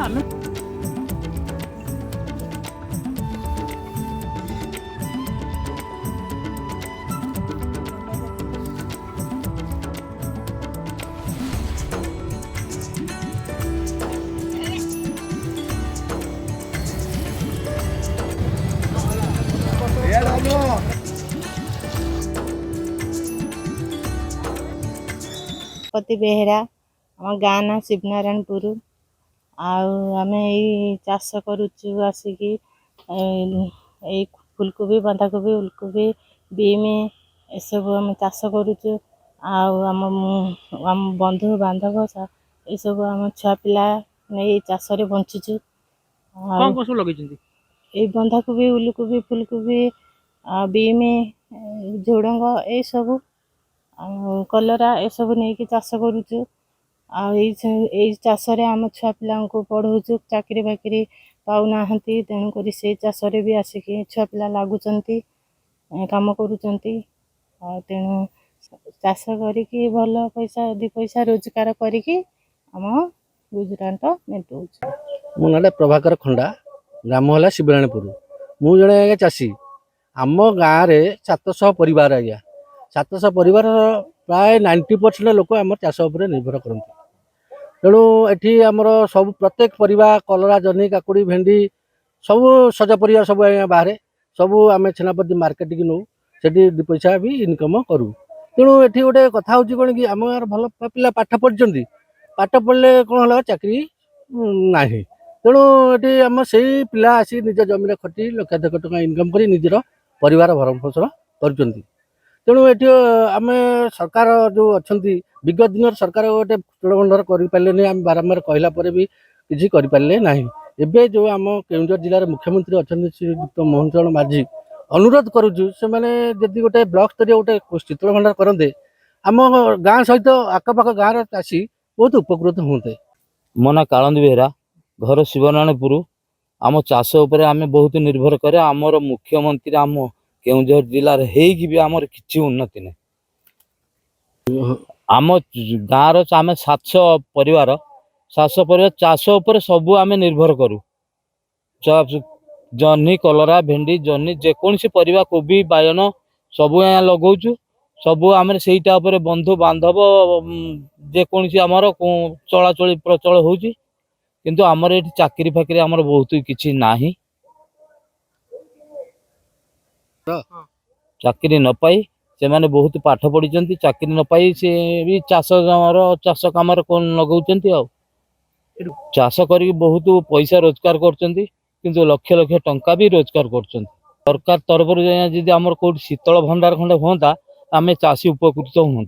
ଆମେ पति बेहेरा आम गाँ ना शिवनारायणपुर आमे चाष करुचु आसिकी फुलकोबी बंधाकोबी उलकोबी बीम ए सब आम चाष करुचु आम बंधु बांधव ये सब आम छुआ पिला नहीं चाष बंचुचु बंधाकोबी उलकोबी फुलकोबी बीम झुडंग ये सब कलरा ए सब नहीं कि चाष करुचु चाष आम छुआ पिला पढ़ाऊँ चाकरी बाकरी पाऊना तेणुक से चाष भी आसिक छुआ पिला लगुच कम करुँच तेणु चाष करी भल पैसा दी पैसा रोजगार करी आम गुजराट मेटऊ। मो ना प्रभाकर खंडा ग्राम है शिवनारायणपुर मु जड़े आज्ञा चाषी आम गाँव में 700 परिवार आज्ञा 700 परिवार प्राय 90% लोक आम चाष उपर निर्भर करते तेणु एठी आमर सब प्रत्येक परिवा कलरा जह्नी काकुड़ी भेंडी सब सजा परिवार सब आज्ञा बाहर सब आम छेनापति मार्केट की नौ से दी पैसा भी इनकम करूँ तेणु एठी गोटे कथा हूँ कौन कि आम गाँव भल पिला पाठ पढ़ी पाठ पढ़ले कौन है चाकरी ना तेणु ये आम से पिला आसी निज जमीन खटी लक्षाधिक टका इनकम कर निजर परिवार भरण पोषण कर तेणु ये आम सरकार जो अच्छा विगत दिन सरकार गोटे तुल भंडार कर आम बारंबार कहला भी किसी करें ना एवं जो आम केन्दुझर जिलार मुख्यमंत्री अच्छा श्रीयुक्त मोहन चरण माझी अनुरोध करुचु से जदि गोटे ब्लॉक स्तरीय गोटे शीतल भंडार करते आम गाँ सहित आखपाख गाँव चाषी बहुत उपकृत होते। मो ना कालंद बेहरा घर शिवनारायणपुर आम चाष उपर आम बहुत निर्भर करे आमर मुख्यमंत्री आम केन्दुझर जिलार होगी भी आमर किसी उन्नति नहीं आम गाँव आम 700 परिवार चाष उपर सबू आम निर्भर करूँ जह्नी कलरा भेंडी जह्नी जेकोसी परिवा कोबी बायन सबू लगाऊँ सबू आम सेटा बंधु बांधव जेकोसी आमर चलाचल प्रचल हो किंतु आमर ये चाकरी फाकरी आमर बहुत किसी ना चाकरी न पाई से माने बहुत पाठ पढ़ी चाकरी न पाई से भी चाष कम लगाऊँ चाष कर बहुत पैसा रोजगार कर लक्ष लक्ष टंका भी रोजगार कर सरकार तरफ जब आम कौट शीतल भंडार खंडे हाँ आम चाषी उपकृत हूँ।